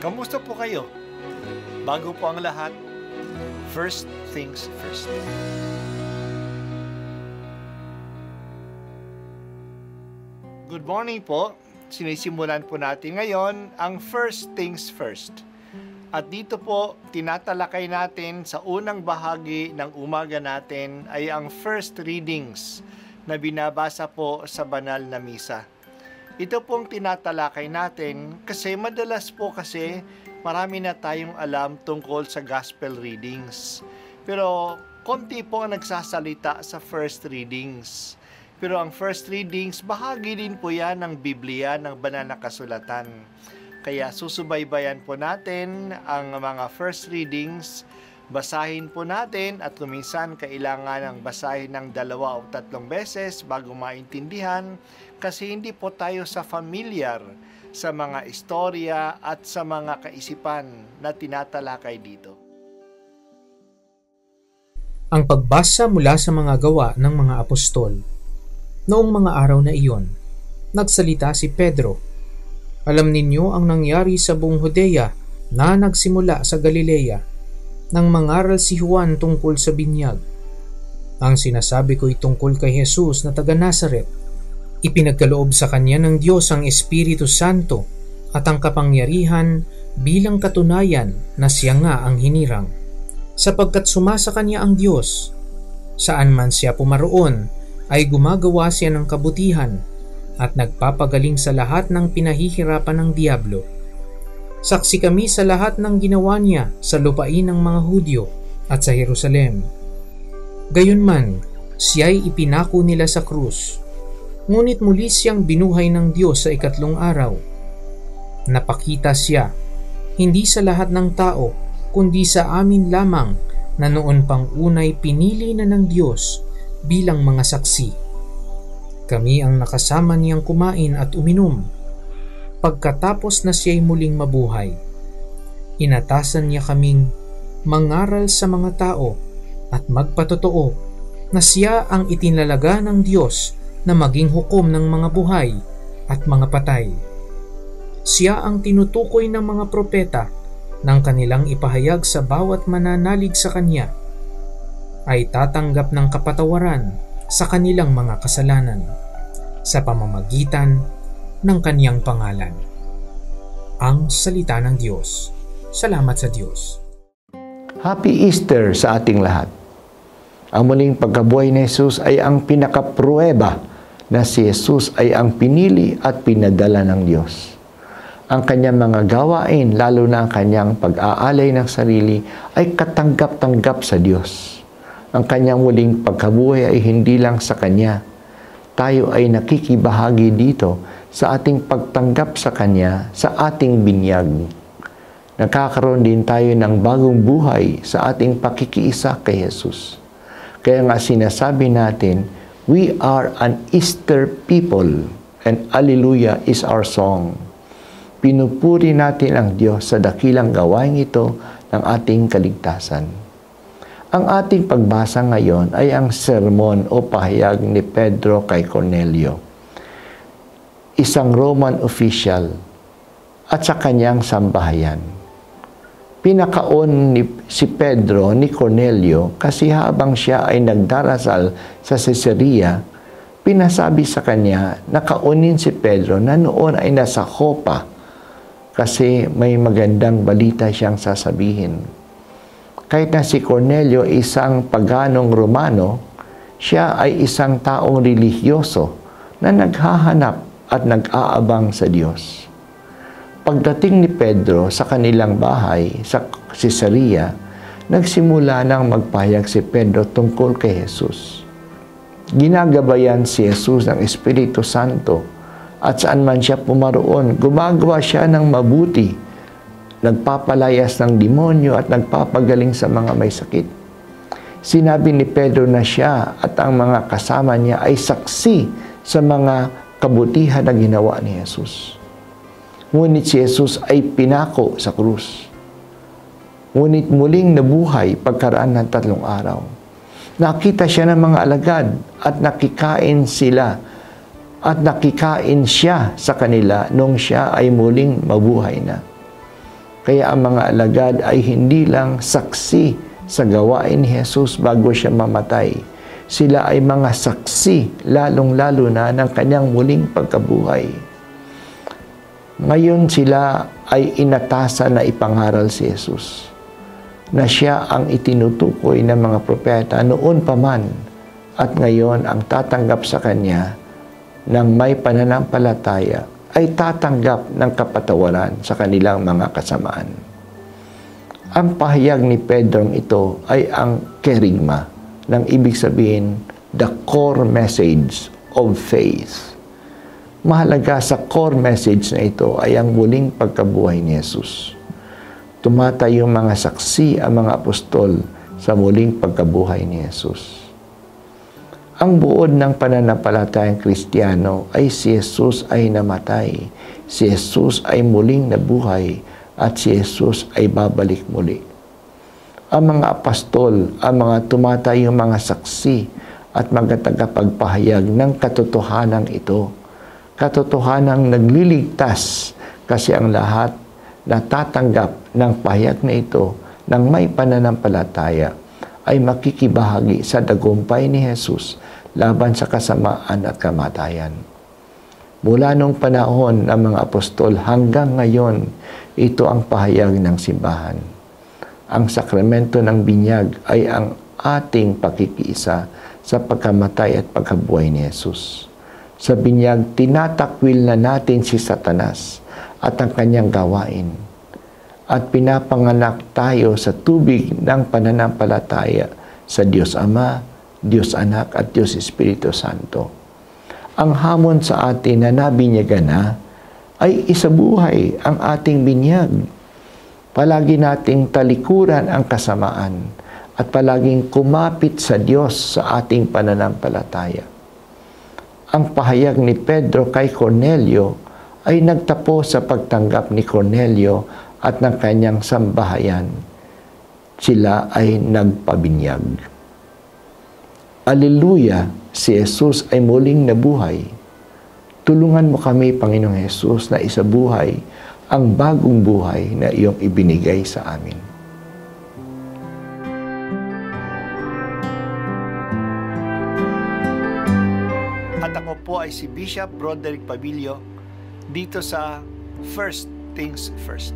Kamusta po kayo? Bago po ang lahat, first things first. Good morning po. Sinisimulan po natin ngayon ang first things first. At dito po, tinatalakay natin sa unang bahagi ng umaga natin ay ang first readings na binabasa po sa banal na misa. Ito pong tinatalakay natin kasi madalas po kasi marami na tayong alam tungkol sa gospel readings. Pero konti po ang nagsasalita sa first readings. Pero ang first readings, bahagi din po yan ng Biblia, ng banal na kasulatan. Kaya susubaybayan po natin ang mga first readings, basahin po natin at kuminsan kailangan ng basahin ng 2 o 3 beses bago maintindihan kasi hindi po tayo familiar sa mga istorya at sa mga kaisipan na tinatalakay dito. Ang pagbasa mula sa mga gawa ng mga apostol. Noong mga araw na iyon, nagsalita si Pedro. Alam ninyo ang nangyari sa buong Judea na nagsimula sa Galilea nang mangaral si Juan tungkol sa binyag. Ang sinasabi ko'y tungkol kay Jesus na taga Nazaret. Ipinagkaloob sa kanya ng Diyos ang Espiritu Santo at ang kapangyarihan bilang katunayan na siya nga ang hinirang. Sapagkat sumasa kanya ang Diyos, saan man siya pumaroon ay gumagawa siya ng kabutihan at nagpapagaling sa lahat ng pinahihirapan ng diablo. Saksi kami sa lahat ng ginawa niya sa lupain ng mga Hudyo at sa Jerusalem. Gayunman, siya'y ipinako nila sa krus. Ngunit muli siyang binuhay ng Diyos sa 3 araw. Napakita siya, hindi sa lahat ng tao, kundi sa amin lamang na noon pang unay pinili na ng Diyos bilang mga saksi. Kami ang nakasama niyang kumain at uminom. Pagkatapos na siya'y muling mabuhay, inatasan niya kaming mangaral sa mga tao at magpatotoo na siya ang itinalaga ng Diyos na maging hukom ng mga buhay at mga patay. Siya ang tinutukoy ng mga propeta ng kanilang ipahayag sa bawat mananalig sa kanya ay tatanggap ng kapatawaran sa kanilang mga kasalanan sa pamamagitan ng kaniyang pangalan. Ang salita ng Diyos. Salamat sa Diyos. Happy Easter sa ating lahat. Ang muling pagkabuhay ni Jesus ay ang pinakapruweba na si Jesus ay ang pinili at pinadala ng Diyos. Ang kanyang mga gawain, lalo na ang kanyang pag-aalay ng sarili, ay katanggap-tanggap sa Diyos. Ang kanyang muling pagkabuhay ay hindi lang sa Kanya. Tayo ay nakikibahagi dito sa ating pagtanggap sa Kanya, sa ating binyag. Nakakaroon din tayo ng bagong buhay sa ating pakikiisa kay Jesus. Kaya nga sinasabi natin, we are an Easter people and Alleluia is our song. Pinupuri natin ang Diyos sa dakilang gawain ito ng ating kaligtasan. Ang ating pagbasa ngayon ay ang sermon o pahayag ni Pedro kay Cornelio, isang Roman official, at sa kanyang sambahayan. Pinakaon si Pedro ni Cornelio kasi habang siya ay nagdarasal sa Caesarea, pinasabi sa kanya na kaunin si Pedro na noon ay nasa Joppa kasi may magandang balita siyang sasabihin. Kahit na si Cornelio isang paganong Romano, siya ay isang taong relihiyoso na naghahanap at nag-aabang sa Diyos. Pagdating ni Pedro sa kanilang bahay sa Caesarea, nagsimula nang magpahayag si Pedro tungkol kay Jesus. Ginagabayan si Jesus ng Espiritu Santo at saan man siya pumaroon, gumagawa siya ng mabuti, nagpapalayas ng demonyo at nagpapagaling sa mga may sakit. Sinabi ni Pedro na siya at ang mga kasama niya ay saksi sa mga kabutihan na ginawa ni Jesus. Ngunit si Jesus ay pinako sa krus. Ngunit muling nabuhay pagkaraan ng 3 araw. Nakita siya ng mga alagad at nakikain sila at nakikain siya sa kanila nung siya ay muling mabuhay na. Kaya ang mga alagad ay hindi lang saksi sa gawain ni Jesus bago siya mamatay. Sila ay mga saksi, lalong-lalo na ng kanyang muling pagkabuhay. Ngayon sila ay inatasan na ipangaral si Jesus, na siya ang itinutukoy ng mga propeta noon pa man at ngayon ang tatanggap sa kanya ng may pananampalataya ay tatanggap ng kapatawaran sa kanilang mga kasamaan. Ang pahayag ni Pedro ito ay ang kerigma, ng ibig sabihin, the core message of faith. Mahalaga sa core message na ito ay ang muling pagkabuhay ni Jesus. Tumatayong mga saksi ang mga apostol sa muling pagkabuhay ni Jesus. Ang buod ng pananampalatayang Kristiyano ay si Jesus ay namatay, si Jesus ay muling nabuhay, at si Jesus ay babalik muli. Ang mga apostol, ang mga tumatayong mga saksi at mga tagapagpahayag ng katotohanan ito. Katotohanang nagliligtas kasi ang lahat na tatanggap ng pahayag na ito ng may pananampalataya ay makikibahagi sa tagumpay ni Jesus laban sa kasamaan at kamatayan. Mula nung panahon ng mga apostol hanggang ngayon, ito ang pahayag ng simbahan. Ang sakramento ng binyag ay ang ating pakikiisa sa pagkamatay at pagkabuhay ni Jesus. Sa binyag, tinatakwil na natin si Satanas at ang kanyang gawain. At pinapanganak tayo sa tubig ng pananampalataya sa Diyos Ama, Diyos Anak at Diyos Espiritu Santo. Ang hamon sa atin na nabinyagan na ay isabuhay ang ating binyag. Palagi nating talikuran ang kasamaan at palaging kumapit sa Diyos sa ating pananampalataya. Ang pahayag ni Pedro kay Cornelio ay nagtapo sa pagtanggap ni Cornelio at ng kanyang sambahayan. Sila ay nagpabinyag. Aleluya! Si Jesus ay muling nabuhay. Tulungan mo kami, Panginoong Jesus, na isabuhay ang bagong buhay na iyong ibinigay sa amin. At ako po ay si Bishop Broderick Pabilio dito sa First Things First.